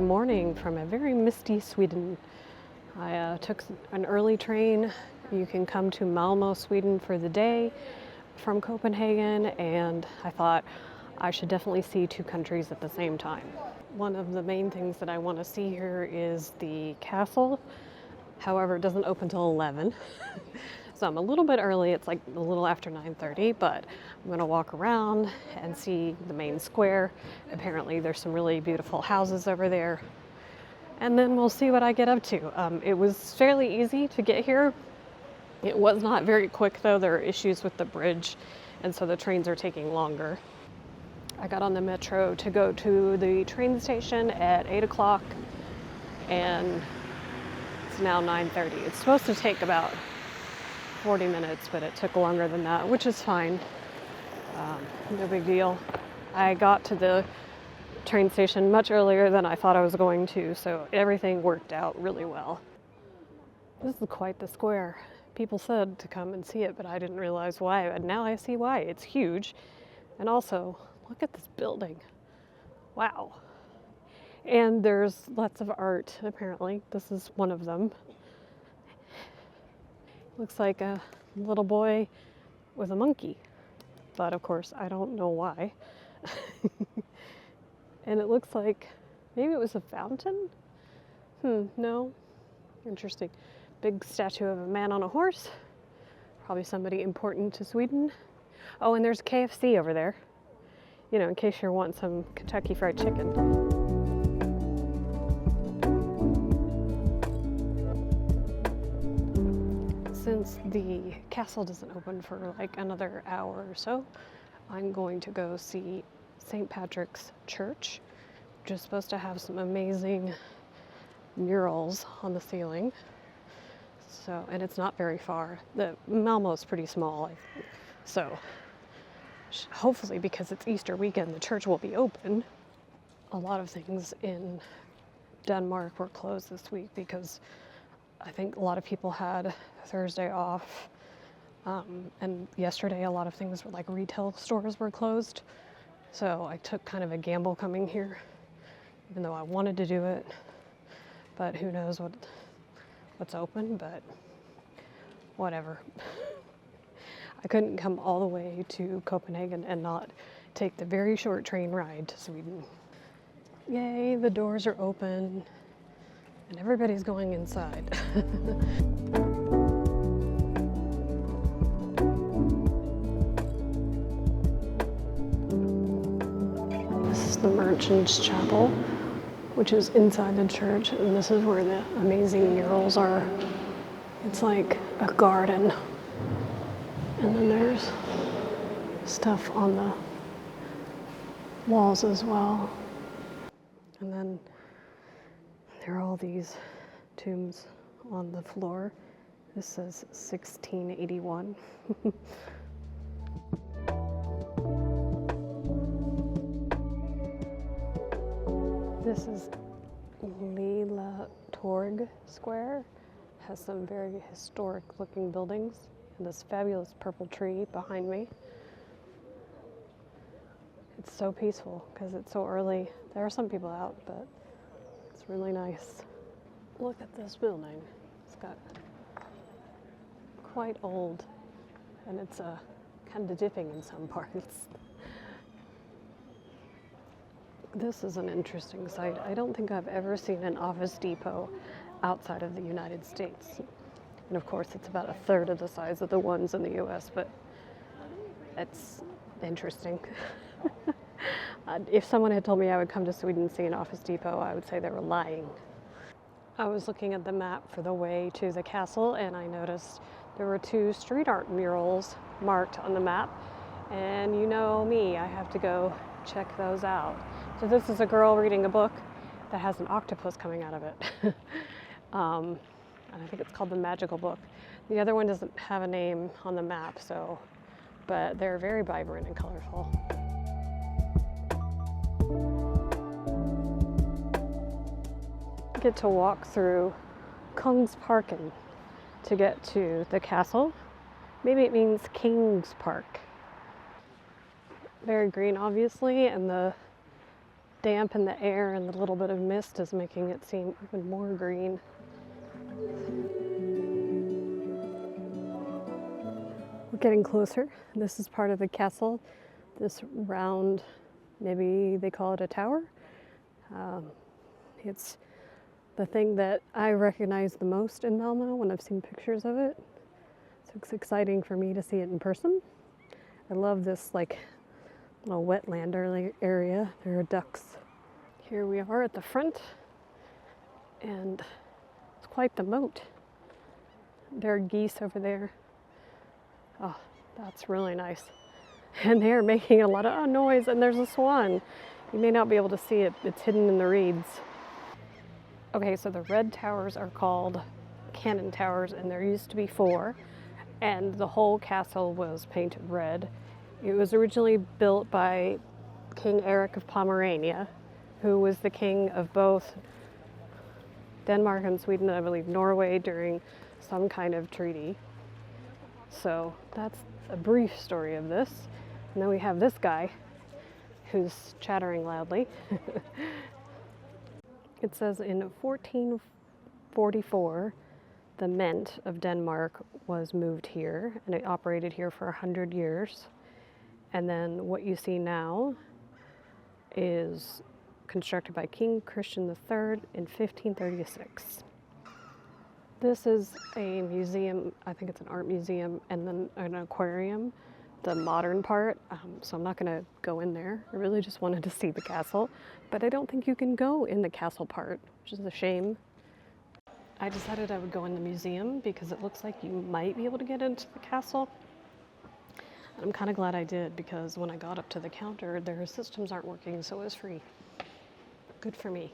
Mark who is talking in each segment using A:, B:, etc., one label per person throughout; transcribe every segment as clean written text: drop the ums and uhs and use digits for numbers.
A: morning from a very misty Sweden. I took an early train. You can come to Malmö, Sweden for the day from Copenhagen, and I thought I should definitely see two countries at the same time. One of the main things that I want to see here is the castle. However, it doesn't open till 11. So I'm a little bit early. It's like a little after 9:30, but I'm going to walk around and see the main square. Apparently there's some really beautiful houses over there. And then we'll see what I get up to. It was fairly easy to get here. It was not very quick though. There are issues with the bridge, and so the trains are taking longer. I got on the metro to go to the train station at 8 o'clock, and it's now 9:30. It's supposed to take about 40 minutes, but it took longer than that, which is fine. No big deal. I got to the train station much earlier than I thought I was going to, so everything worked out really well. This is quite the square. People said to come and see it, but I didn't realize why, and now I see why. It's huge. And also, look at this building. Wow. And there's lots of art, apparently. This is one of them. Looks like a little boy with a monkey, but of course I don't know why. And it looks like maybe it was a fountain? No. Interesting. Big statue of a man on a horse. Probably somebody important to Sweden. Oh, and there's KFC over there. You know, in case you want some Kentucky Fried Chicken. Since the castle doesn't open for like another hour or so, I'm going to go see St. Patrick's Church, which is supposed to have some amazing murals on the ceiling. So, and it's not very far. The Malmö is pretty small, so hopefully, because it's Easter weekend, the church will be open. A lot of things in Denmark were closed this week because I think a lot of people had Thursday off, and yesterday a lot of things were like retail stores were closed. So I took kind of a gamble coming here, even though I wanted to do it, but who knows what's open, but whatever. I couldn't come all the way to Copenhagen and not take the very short train ride to Sweden. Yay, the doors are open. And everybody's going inside. This is the Merchant's Chapel, which is inside the church, and this is where the amazing murals are. It's like a garden. And then there's stuff on the walls as well. And then there are all these tombs on the floor. This says 1681. This is Lilla Torg Square. Has some very historic looking buildings and this fabulous purple tree behind me. It's so peaceful because it's so early. There are some people out, but it's really nice. Look at this building. It's got quite old, and it's kind of dipping in some parts. This is an interesting site. I don't think I've ever seen an Office Depot outside of the United States. And of course, it's about a third of the size of the ones in the US, but it's interesting. If someone had told me I would come to Sweden and see an Office Depot, I would say they were lying. I was looking at the map for the way to the castle, and I noticed there were two street art murals marked on the map. And you know me, I have to go check those out. So this is a girl reading a book that has an octopus coming out of it. And I think it's called The Magical Book. The other one doesn't have a name on the map, but they're very vibrant and colorful. Get to walk through Kungsparken to get to the castle. Maybe it means King's Park. Very green, obviously, and the damp in the air and the little bit of mist is making it seem even more green. We're getting closer. This is part of the castle. This round, maybe they call it a tower. It's the thing that I recognize the most in Malmö when I've seen pictures of it. So it's exciting for me to see it in person. I love this like little wetland area. There are ducks. Here we are at the front, and it's quite the moat. There are geese over there. Oh, that's really nice. And they're making a lot of noise, and there's a swan. You may not be able to see it. It's hidden in the reeds. Okay, so the red towers are called cannon towers, and there used to be 4, and the whole castle was painted red. It was originally built by King Eric of Pomerania, who was the king of both Denmark and Sweden, and I believe Norway, during some kind of treaty. So that's a brief story of this. And then we have this guy who's chattering loudly. It says in 1444, the Mint of Denmark was moved here, and it operated here for 100 years. And then what you see now is constructed by King Christian III in 1536. This is a museum, I think it's an art museum, and then an aquarium, the modern part, so I'm not going to go in there. I really just wanted to see the castle, but I don't think you can go in the castle part, which is a shame. I decided I would go in the museum because it looks like you might be able to get into the castle. I'm kind of glad I did, because when I got up to the counter, their systems aren't working, so it was free. Good for me.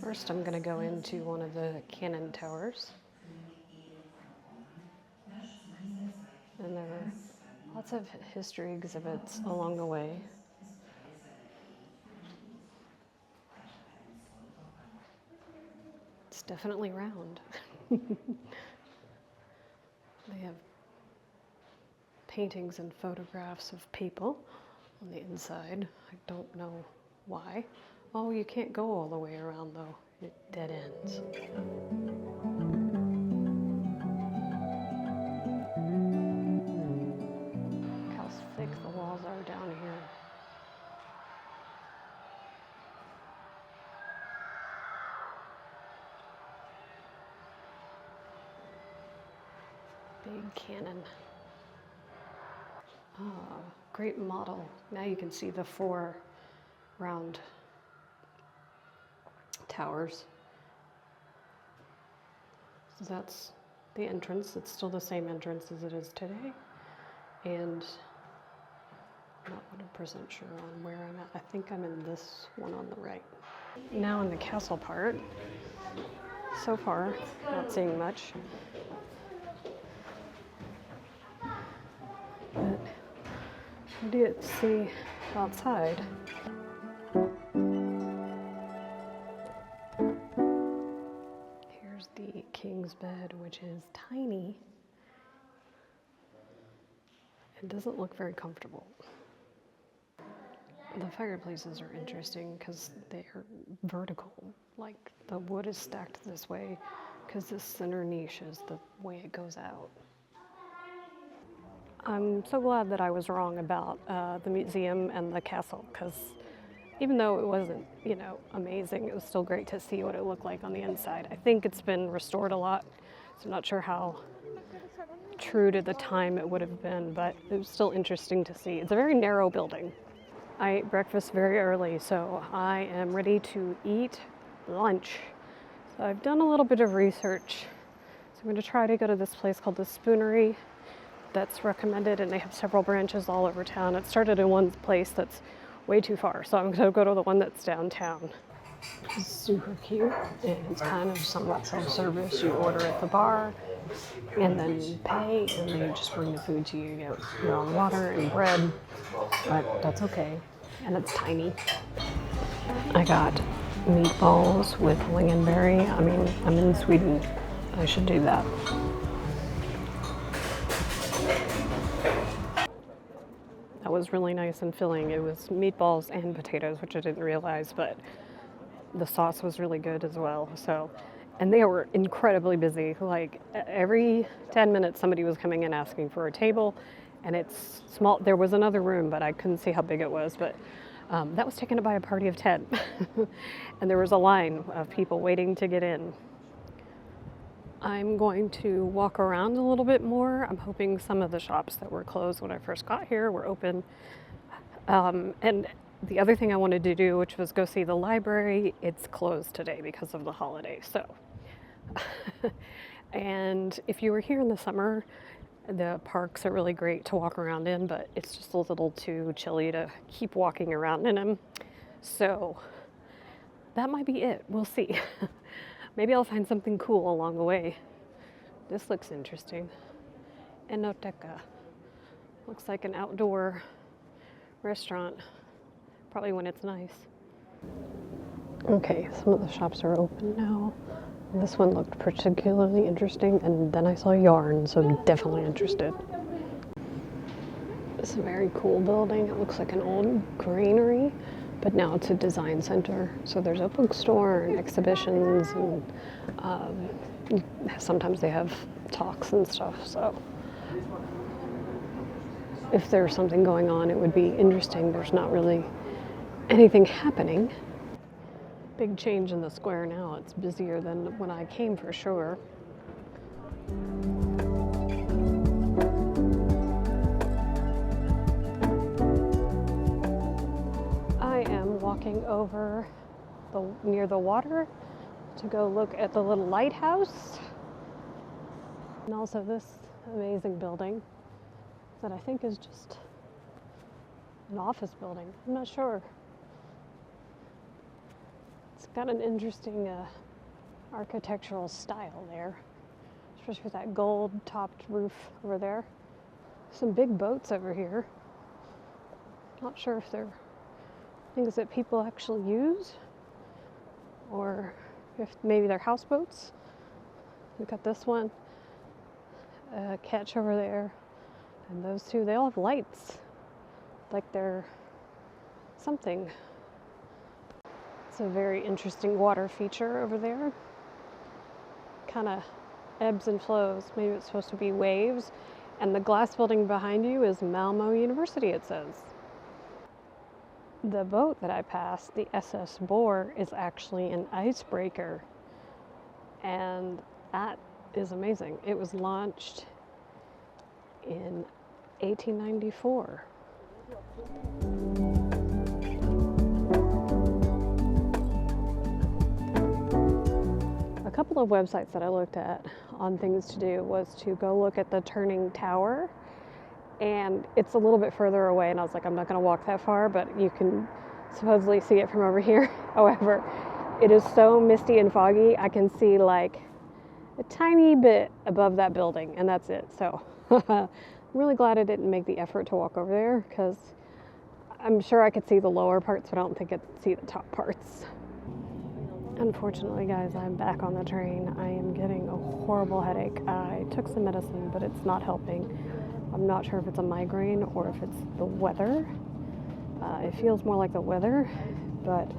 A: First, I'm going to go into one of the cannon towers. And there are lots of history exhibits along the way. It's definitely round. They have paintings and photographs of people on the inside. I don't know why. Oh, you can't go all the way around though. It dead ends. Look how thick the walls are down here. Big cannon. Oh, great model. Now you can see the 4 round towers. So that's the entrance. It's still the same entrance as it is today. And I'm not 100% sure on where I'm at. I think I'm in this one on the right. Now in the castle part. So far, not seeing much. But I did see outside. Here's the king's bed, which is tiny. It doesn't look very comfortable. The fireplaces are interesting because they're vertical. Like the wood is stacked this way because this center niche is the way it goes out. I'm so glad that I was wrong about the museum and the castle, because even though it wasn't, amazing, it was still great to see what it looked like on the inside. I think it's been restored a lot, so I'm not sure how true to the time it would have been, but it was still interesting to see. It's a very narrow building. I ate breakfast very early, so I am ready to eat lunch. So I've done a little bit of research. So I'm going to try to go to this place called the Spoonery that's recommended, and they have several branches all over town. It started in one place that's way too far, so I'm going to go to the one that's downtown. It's super cute, and it's kind of somewhat self-service. You order at the bar, and then you pay, and they just bring the food to you. You get your own water and bread, but that's okay, and it's tiny. I got meatballs with lingonberry. I mean, I'm in Sweden. I should do that. That was really nice and filling. It was meatballs and potatoes, which I didn't realize, but the sauce was really good as well. So, and they were incredibly busy. Like every 10 minutes, somebody was coming in asking for a table, and it's small. There was another room, but I couldn't see how big it was. But that was taken up by a party of 10, and there was a line of people waiting to get in. I'm going to walk around a little bit more. I'm hoping some of the shops that were closed when I first got here were open. And the other thing I wanted to do, which was go see the library, it's closed today because of the holiday. So, and if you were here in the summer, the parks are really great to walk around in, but it's just a little too chilly to keep walking around in them. So that might be it. We'll see. Maybe I'll find something cool along the way. This looks interesting. Enoteca. Looks like an outdoor restaurant. Probably when it's nice. Okay, some of the shops are open now. This one looked particularly interesting, and then I saw yarn, so I'm definitely interested. It's a very cool building. It looks like an old granary, but now it's a design center. So there's a bookstore and exhibitions, and sometimes they have talks and stuff. So if there's something going on, it would be interesting. There's not really anything happening. Big change in the square now. It's busier than when I came for sure. I am walking over near the water to go look at the little lighthouse, and also this amazing building that I think is just an office building. I'm not sure. It's got an interesting architectural style there, especially with that gold-topped roof over there. Some big boats over here. Not sure if they're things that people actually use, or if maybe they're houseboats. We've got this one, a ketch over there, and those two, they all have lights, like they're something. It's a very interesting water feature over there. Kind of ebbs and flows. Maybe it's supposed to be waves. And the glass building behind you is Malmö University, it says. The boat that I passed, the SS Bor, is actually an icebreaker. And that is amazing. It was launched in 1894. A couple of websites that I looked at on things to do was to go look at the Turning Tower, and it's a little bit further away, and I was like, I'm not going to walk that far, but you can supposedly see it from over here. However, it is so misty and foggy, I can see like a tiny bit above that building, and that's it. So I'm really glad I didn't make the effort to walk over there, because I'm sure I could see the lower parts, but I don't think I could see the top parts. Unfortunately, guys, I'm back on the train. I am getting a horrible headache. I took some medicine, but it's not helping. I'm not sure if it's a migraine or if it's the weather. It feels more like the weather, but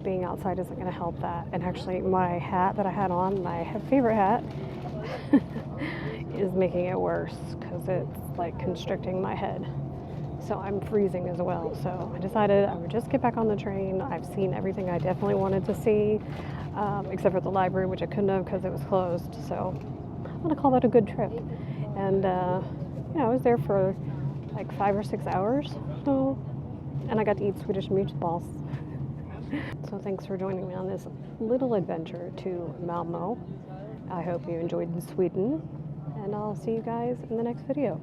A: being outside isn't going to help that. And actually, my hat that I had on, my favorite hat, is making it worse because it's like constricting my head. So I'm freezing as well. So I decided I would just get back on the train. I've seen everything I definitely wanted to see, except for the library, which I couldn't have because it was closed. So I'm gonna call that a good trip. And I was there for like 5 or 6 hours. And I got to eat Swedish Meatballs. So thanks for joining me on this little adventure to Malmö. I hope you enjoyed Sweden, and I'll see you guys in the next video.